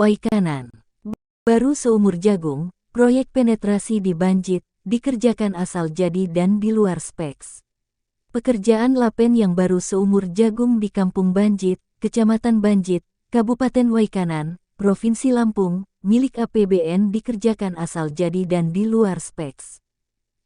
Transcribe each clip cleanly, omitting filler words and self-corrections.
Waikanan. Baru seumur jagung, proyek penetrasi di Banjit dikerjakan asal jadi dan di luar speks. Pekerjaan lapen yang baru seumur jagung di Kampung Banjit, Kecamatan Banjit, Kabupaten Waikanan, Provinsi Lampung, milik APBN dikerjakan asal jadi dan di luar speks.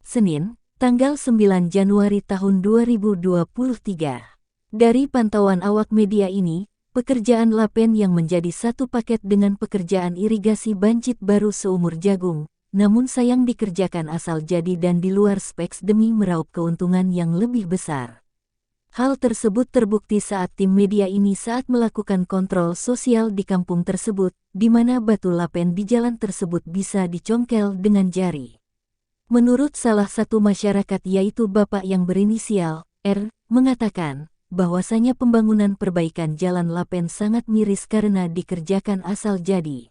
Senin, tanggal 9 Januari tahun 2023. Dari pantauan awak media ini, pekerjaan lapen yang menjadi satu paket dengan pekerjaan irigasi Banjit baru seumur jagung, namun sayang dikerjakan asal jadi dan di luar speks demi meraup keuntungan yang lebih besar. Hal tersebut terbukti saat tim media ini saat melakukan kontrol sosial di kampung tersebut, di mana batu lapen di jalan tersebut bisa dicongkel dengan jari. Menurut salah satu masyarakat yaitu Bapak yang berinisial R, mengatakan bahwasanya pembangunan perbaikan jalan lapen sangat miris karena dikerjakan asal jadi.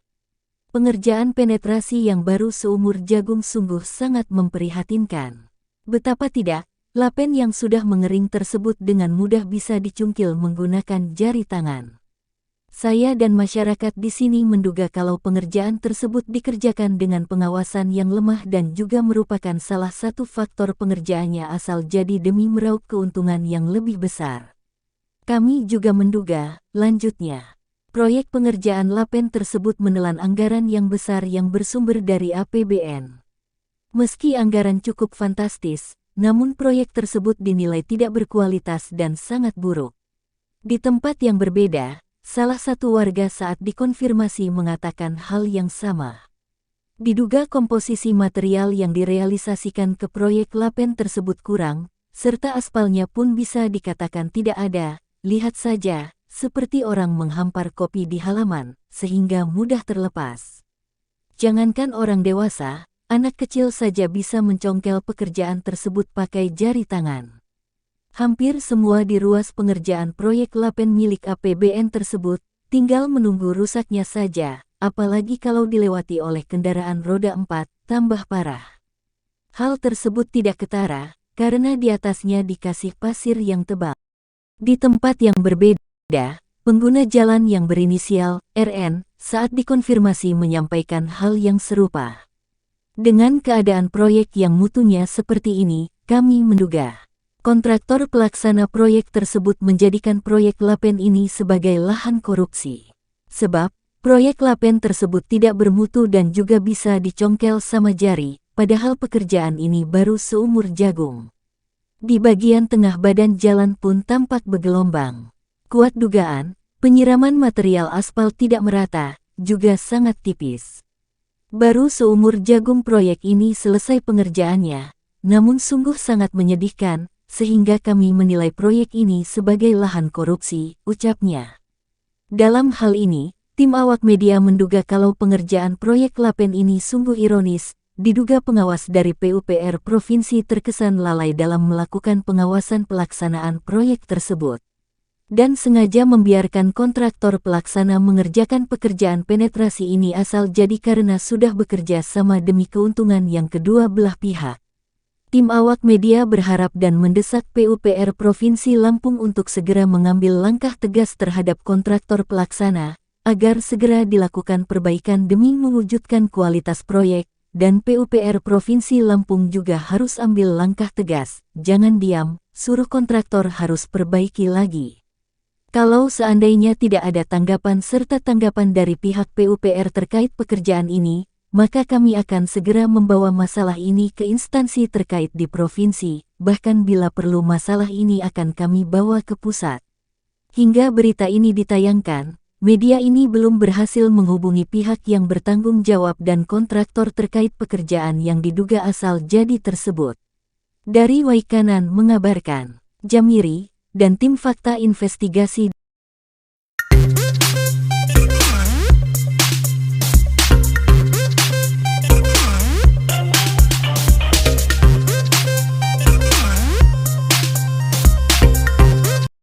Pengerjaan penetrasi yang baru seumur jagung sungguh sangat memprihatinkan. Betapa tidak, lapen yang sudah mengering tersebut dengan mudah bisa dicungkil menggunakan jari tangan. Saya dan masyarakat di sini menduga kalau pengerjaan tersebut dikerjakan dengan pengawasan yang lemah dan juga merupakan salah satu faktor pengerjaannya asal jadi demi meraup keuntungan yang lebih besar. Kami juga menduga, lanjutnya, proyek pengerjaan lapen tersebut menelan anggaran yang besar yang bersumber dari APBN. Meski anggaran cukup fantastis, namun proyek tersebut dinilai tidak berkualitas dan sangat buruk. Di tempat yang berbeda, salah satu warga saat dikonfirmasi mengatakan hal yang sama. Diduga komposisi material yang direalisasikan ke proyek lapen tersebut kurang, serta aspalnya pun bisa dikatakan tidak ada, lihat saja, seperti orang menghampar kopi di halaman, sehingga mudah terlepas. Jangankan orang dewasa, anak kecil saja bisa mencongkel pekerjaan tersebut pakai jari tangan. Hampir semua di ruas pengerjaan proyek lapen milik APBN tersebut, tinggal menunggu rusaknya saja, apalagi kalau dilewati oleh kendaraan roda 4, tambah parah. Hal tersebut tidak ketara, karena di atasnya dikasih pasir yang tebal. Di tempat yang berbeda, pengguna jalan yang berinisial RN, saat dikonfirmasi menyampaikan hal yang serupa. Dengan keadaan proyek yang mutunya seperti ini, kami menduga kontraktor pelaksana proyek tersebut menjadikan proyek lapen ini sebagai lahan korupsi. Sebab, proyek lapen tersebut tidak bermutu dan juga bisa dicongkel sama jari, padahal pekerjaan ini baru seumur jagung. Di bagian tengah badan jalan pun tampak bergelombang. Kuat dugaan, penyiraman material aspal tidak merata, juga sangat tipis. Baru seumur jagung proyek ini selesai pengerjaannya, namun sungguh sangat menyedihkan, sehingga kami menilai proyek ini sebagai lahan korupsi, ucapnya. Dalam hal ini, tim awak media menduga kalau pengerjaan proyek lapen ini sungguh ironis, diduga pengawas dari PUPR Provinsi terkesan lalai dalam melakukan pengawasan pelaksanaan proyek tersebut. Dan sengaja membiarkan kontraktor pelaksana mengerjakan pekerjaan penetrasi ini asal jadi karena sudah bekerja sama demi keuntungan yang kedua belah pihak. Tim awak media berharap dan mendesak PUPR Provinsi Lampung untuk segera mengambil langkah tegas terhadap kontraktor pelaksana, agar segera dilakukan perbaikan demi mewujudkan kualitas proyek, dan PUPR Provinsi Lampung juga harus ambil langkah tegas, jangan diam, suruh kontraktor harus perbaiki lagi. Kalau seandainya tidak ada tanggapan serta tanggapan dari pihak PUPR terkait pekerjaan ini, maka kami akan segera membawa masalah ini ke instansi terkait di provinsi, bahkan bila perlu masalah ini akan kami bawa ke pusat. Hingga berita ini ditayangkan, media ini belum berhasil menghubungi pihak yang bertanggung jawab dan kontraktor terkait pekerjaan yang diduga asal jadi tersebut. Dari Waikanan mengabarkan, Jamiri, dan tim fakta investigasi